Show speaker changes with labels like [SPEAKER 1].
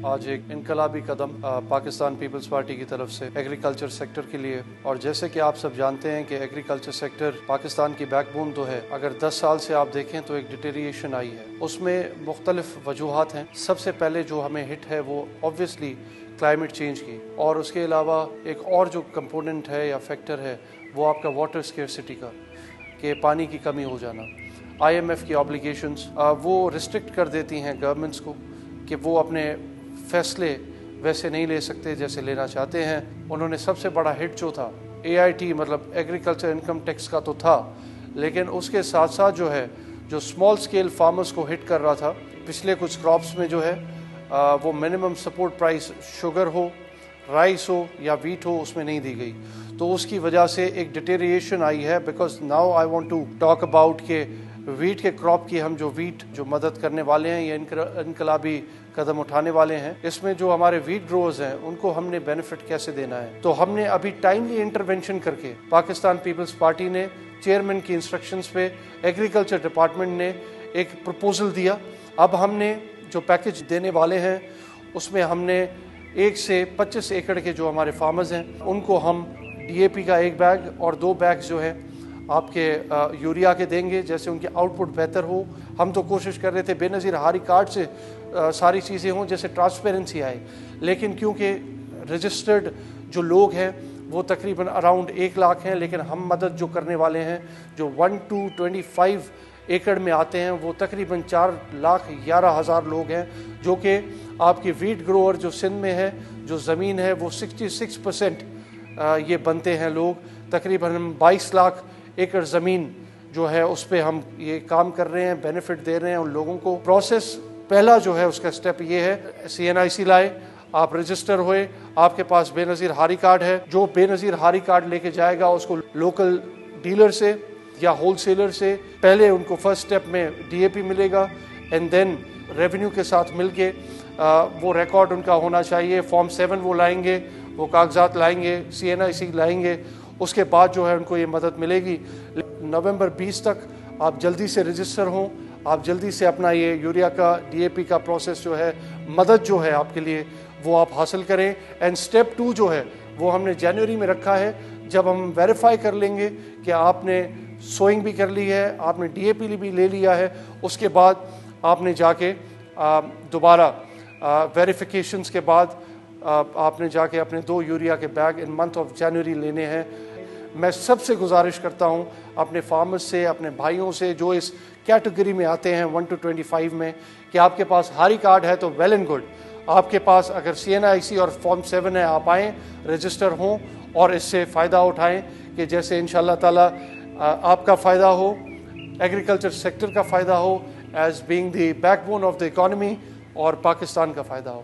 [SPEAKER 1] آج ایک انقلابی قدم پاکستان پیپلز پارٹی کی طرف سے ایگریکلچر سیکٹر کے لیے، اور جیسے کہ آپ سب جانتے ہیں کہ ایگریکلچر سیکٹر پاکستان کی بیک بون تو ہے، اگر 10 سال سے آپ دیکھیں تو ایک ڈیٹیریشن آئی ہے۔ اس میں مختلف وجوہات ہیں۔ سب سے پہلے جو ہمیں ہٹ ہے وہ اوبویسلی کلائمیٹ چینج کی، اور اس کے علاوہ ایک اور جو کمپوننٹ ہے یا فیکٹر ہے وہ آپ کا واٹر اسکیرسٹی کا، کہ پانی کی کمی ہو جانا۔ IMF کی آبلیگیشنز وہ ریسٹرکٹ کر دیتی ہیں گورنمنٹس کو کہ وہ اپنے فیصلے ویسے نہیں لے سکتے جیسے لینا چاہتے ہیں۔ انہوں نے سب سے بڑا ہٹ جو تھا AIT مطلب ایگریکلچر انکم ٹیکس کا تو تھا، لیکن اس کے ساتھ ساتھ جو ہے جو اسمال اسکیل فارمرز کو ہٹ کر رہا تھا پچھلے کچھ کراپس میں جو ہے وہ منیمم سپورٹ پرائس شوگر ہو، رائس ہو یا ویٹ ہو اس میں نہیں دی گئی، تو اس کی وجہ سے ایک ڈیٹیریشن آئی ہے۔ Because now I want to talk about کہ ویٹ کے کراپ کی ہم جو مدد کرنے والے ہیں یا انقلابی قدم اٹھانے والے ہیں، اس میں جو ہمارے ویٹ گروورز ہیں ان کو ہم نے بینیفٹ کیسے دینا ہے۔ تو ہم نے ابھی ٹائملی انٹرونشن کر کے پاکستان پیپلز پارٹی نے چیئرمین کی انسٹرکشنز پہ ایگریکلچر ڈپارٹمنٹ نے ایک پروپوزل دیا۔ اب ہم نے جو پیکج دینے والے ہیں اس میں ہم نے 1 سے 25 ایکڑ کے جو ہمارے فارمرز ہیں ان کو ہم DAP کا 1 بیگ اور 2 بیگ جو ہے آپ کے یوریا کے دیں گے، جیسے ان کی آؤٹ پٹ بہتر ہو۔ ہم تو کوشش کر رہے تھے بے نظیر ہاری کارڈ سے ساری چیزیں ہوں جیسے ٹرانسپیرنسی آئے، لیکن کیونکہ رجسٹرڈ جو لوگ ہیں وہ تقریباً اراؤنڈ 1 لاکھ ہیں، لیکن ہم مدد جو کرنے والے ہیں جو 1 to 25 ایکڑ میں آتے ہیں وہ تقریباً 4,11,000 لوگ ہیں، جو کہ آپ کی ویٹ گروور جو سندھ میں ہے جو زمین ہے وہ 66% یہ بنتے ہیں لوگ۔ تقریباً ہم 22 لاکھ ایکڑ زمین جو ہے اس پہ ہم یہ کام کر رہے ہیں، بینیفٹ دے رہے ہیں ان لوگوں کو۔ پروسیس پہلا جو ہے اس کا سٹیپ یہ ہے CNIC لائے، آپ رجسٹر ہوئے، آپ کے پاس بے نظیر ہاری کارڈ ہے، جو بے نظیر ہاری کارڈ لے کے جائے گا اس کو لوکل ڈیلر سے یا ہول سیلر سے پہلے ان کو فرسٹ سٹیپ میں DAP ملے گا، اینڈ دین ریونیو کے ساتھ مل کے وہ ریکارڈ ان کا ہونا چاہیے، فارم 7 وہ لائیں گے، وہ کاغذات لائیں گے، CNIC لائیں گے، اس کے بعد جو ہے ان کو یہ مدد ملے گی۔ نومبر 20 تک آپ جلدی سے رجسٹر ہوں، آپ جلدی سے اپنا یہ یوریا کا DAP کا پروسیس جو ہے مدد جو ہے آپ کے لیے وہ آپ حاصل کریں۔ اینڈ سٹیپ 2 جو ہے وہ ہم نے جنوری میں رکھا ہے، جب ہم ویریفائی کر لیں گے کہ آپ نے سوئنگ بھی کر لی ہے، آپ نے DAP بھی لے لیا ہے، اس کے بعد آپ نے جا کے دوبارہ ویریفیکیشنز کے بعد آپ نے جا کے اپنے 2 یوریا کے bag in month of January لینے ہیں۔ میں سب سے گزارش کرتا ہوں اپنے فارمرز سے، اپنے بھائیوں سے جو اس کیٹیگری میں آتے ہیں 1 to 25 میں، کہ آپ کے پاس ہاری کارڈ ہے تو ویل اینڈ گڈ، آپ کے پاس اگر CNIC اور فارم 7 ہے آپ آئیں، رجسٹر ہوں اور اس سے فائدہ اٹھائیں، کہ جیسے انشاءاللہ تعالی آپ کا فائدہ ہو، ایگریکلچر سیکٹر کا فائدہ ہو as being the backbone of the economy, اور پاکستان کا فائدہ ہو۔